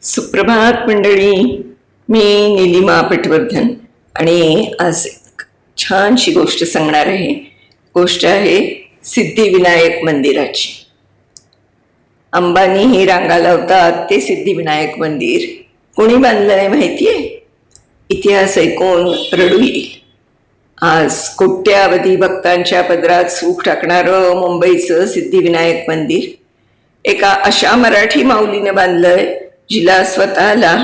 सुप्रभात मंडळी. मी निलिमा पटवर्धन आणि आज एक छानशी गोष्ट सांगणार आहे. गोष्ट आहे सिद्धिविनायक मंदिराची. अंबानी ही रांगा लावतात ते सिद्धिविनायक मंदिर कोणी बांधलंय माहितीये? इतिहास ऐकून रडू येईल. आज कोट्यावधी भक्तांच्या पदरात सुख टाकणारं मुंबईचं सिद्धिविनायक मंदिर एका अशा मराठी माऊलीने बांधलंय जिला स्वतःला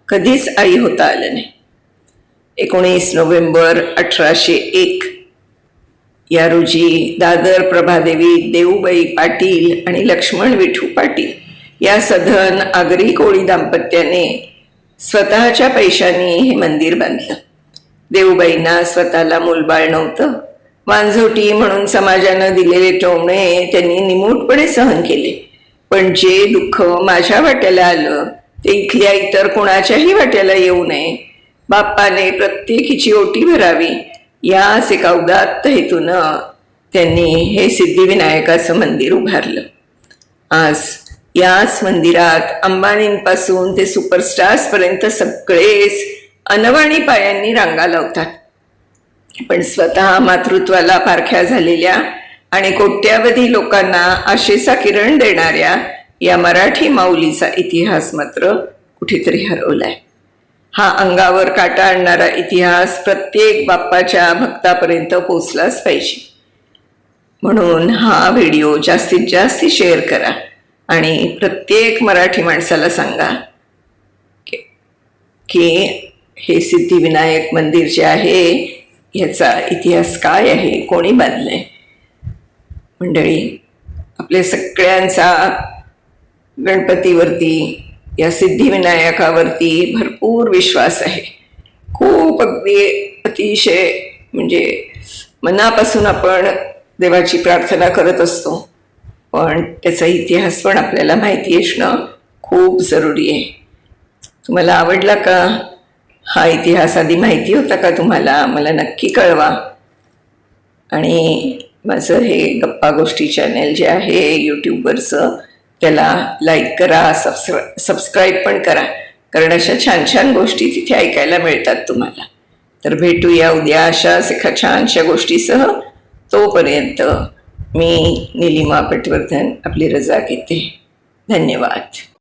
कधीच आई होता आलं नाही. 19 नोव्हेंबर 1801 या रोजी दादर प्रभादेवी देऊबाई पाटील आणि लक्ष्मण विठू पाटील या सधन आगरी कोळी दाम्पत्याने स्वतःच्या पैशांनी हे मंदिर बांधलं. देऊबाईंना स्वतःला मूलबाळ नव्हतं. वांझोटी म्हणून समाजानं दिलेले टोमणे त्यांनी निमूटपणे सहन केले. पण जे दुःख माझ्या वाट्याला आलं ते इथल्या इतर कोणाच्याही वाट्याला येऊ नये, बाप्पाने प्रत्येकीची ओटी भरावी याच एका उदात्त हेतूनं त्यांनी हे सिद्धिविनायकाचं मंदिर उभारलं. आज याच मंदिरात अंबानींपासून ते सुपरस्टार्सपर्यंत सगळेच अनवाणी पायांनी रांगा लावतात. पण स्वतः मातृत्वाला पारख्या झालेल्या आणि कोट्यावधी लोकांना आशेचा किरण देणाऱ्या या मराठी माऊलीचा इतिहास मात्र कुठेतरी हरवलाय. हा अंगावर काटा आणणारा इतिहास प्रत्येक बाप्पाच्या भक्तापर्यंत पोचलाच पाहिजे. म्हणून हा व्हिडिओ जास्तीत जास्त शेअर करा आणि प्रत्येक मराठी माणसाला सांगा की हे सिद्धिविनायक मंदिर जे आहे ह्याचा इतिहास काय आहे, कोणी बांधलंय. मंडळी, आपल्या सगळ्यांचा गणपतीवरती या सिद्धिविनायकावरती भरपूर विश्वास आहे. खूप अगदी अतिशय म्हणजे मनापासून आपण देवाची प्रार्थना करत असतो. पण त्याचा इतिहास पण आपल्याला माहिती असणं खूप जरुरी आहे. तुम्हाला आवडला का हा इतिहास? आधी माहिती होता का तुम्हाला? मला नक्की कळवा. आणि माझं हे गप्पा गोष्टी चॅनेल जे आहे यूट्यूबवरचं त्याला लाईक करा, सबस्क्राईब पण करा, कारण अशा छान छान गोष्टी तिथे ऐकायला मिळतात तुम्हाला. तर भेटूया उद्या अशाच एका छानशा गोष्टीसह. तोपर्यंत मी निलिमा पटवर्धन आपली रजा घेते. धन्यवाद.